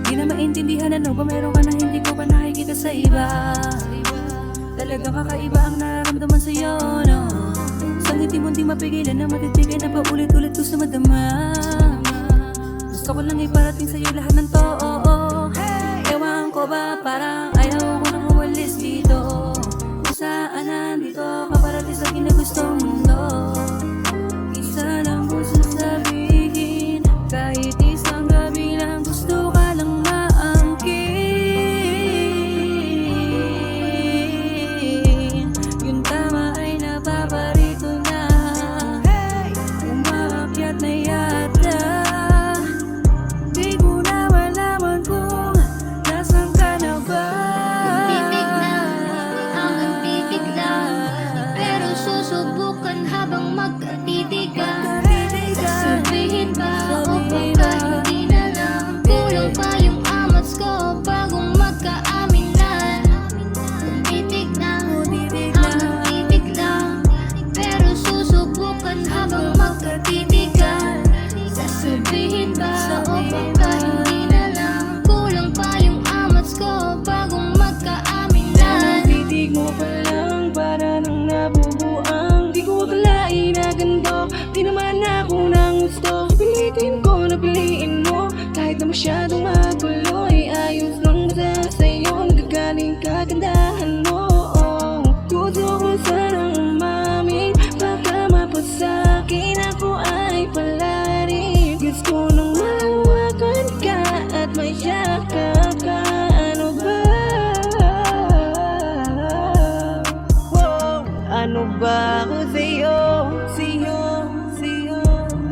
Di na maintindihan ano ba meron ka na hindi ko pa nakikita sa iba. Talagang kakaiba ang nararamdaman sa'yo, no? Sa ngiti mo di mapigilan na matitigan na paulit-ulit gusto madama. Gusto ko lang iparating sa'yo lahat ng to, ewan ko ba parang ayaw ko nang umalis dito. Kung saan nandito ka parating sa ginagustong mundo. Isa lang gusto sabihin, kahit isang gabi lang gusto ka lang maangkin. Yung tama ay napaparito na, umaakyat na yata. Di ko na malaman kung nasan ka na ba. Titig lang, titig lang, pero susubukan habang magkatitigan. Sasabihin ba o baka hindi na lang, kulang pa yung amats ko bagong magkaaminan. Titig lang, titig lang, pero susubukan habang magkatitigan. Sasabihin ba o baka hindi na lang, kulang pa yung amats ko bagong magkaaminan. Ang titig mo pa lang para nang nabubuang. Di ko akalain na ganito, di naman ako nang gusto. Pilitin ko na piliin mo, kahit na masyadong magulo. Ay ayos lang ba sa'yo, nagagaling kagandahan mo. Gusto ko sanang umamin, baka mapasakin ako ay palarin. Gusto nang malawakan ka at mayakap ka. Ano ba? Ano ba ako sa'yo?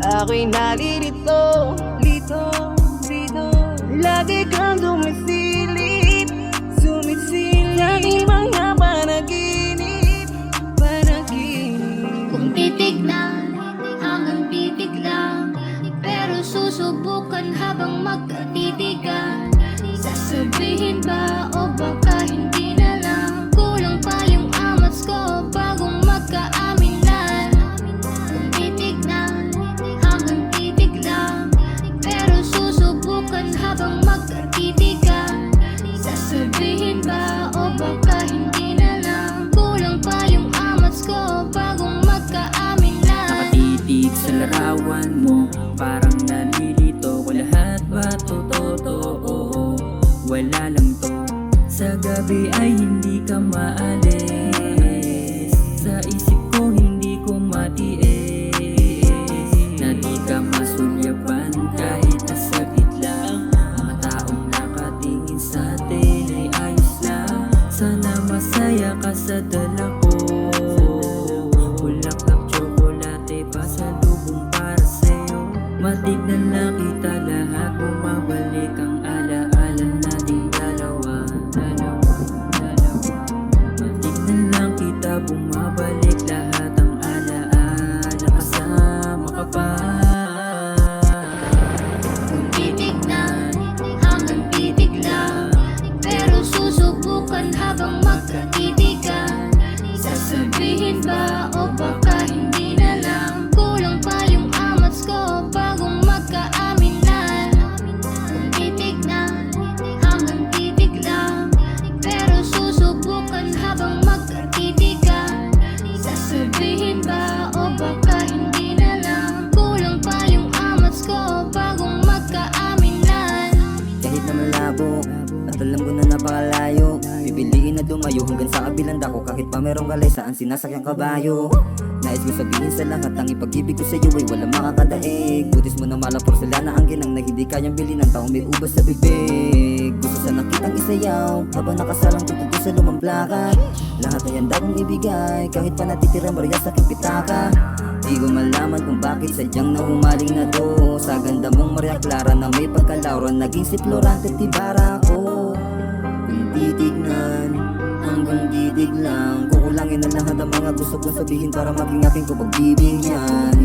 Ako'y nalilito, lagi kang sumisilip sa aking mga panaginip. Kung titig na, hanggang titig lang, pero susubukan habang magkatitigan. Sasabihin ba o baka hindi na lang, kulang pa yung amats ko bagong magkaaminan. Kung titig na, hanggang titig lang, pero susubukan habang magkatitigan. Sasabihin ba o baka hindi na lang, kulang pa yung amats ko bagong magkaaminan. Nakatitig sa larawan mo, parang nalilito ko lahat ba totoo? Wala lang to, sa gabi ay hindi ka maalis. Sa isip ko hindi ko matiis, na di ka masulyapan kahit nasagit lang. Mga taong nakatingin sa atin ay ayos lang. Sana masaya ka sa dala ko, bulaklak tsokolate pasalubong para sa'yo. Matignan lang kita lahat, bumabalik ang alaala nating dalawa. Matignan lang kita, bumabalik lahat ang alaala, kasama ka pa. Kung titig na, hanggang titig lang, pero susubukan habang magkatitigan. Sasabihin ba o baka hindi na lang, kulang pa yung amats ko bagong magkaaminan. Kung titig na, hanggang titig lang, pero susubukan habang magkatitigan. Sasabihin ba o baka hindi na lang, kulang pa yung amats ko bagong magkaaminan. Kahit na malabo at alam ko na napakalayo, pipiliin na dumayo hanggang sa kabilang dako. Kahit pa merong kalay saan sinasakyang kabayo. Nais ko sabihin sa lahat, ang ipag-ibig ko sa'yo ay walang makakadaig. Butis mo na mala porselana ang ginang na hindi kayang bilhin ng taong may ubas sa bibig. Gusto sana kitang isayaw habang nakasalang tututo sa lumang plaka. Lahat ay handa kong ibigay kahit pa natitira Maria sa aking pitaka. Di ko malaman kung bakit sadyang nahumaling na do. Sa ganda mong Maria Clara na may pagkalaura, naging si Florante Tibara ko. Kung titignan, hanggang titig lang, kukulangin na lahat ang mga gusto kong sabihin para maging aking kapagbibigyan.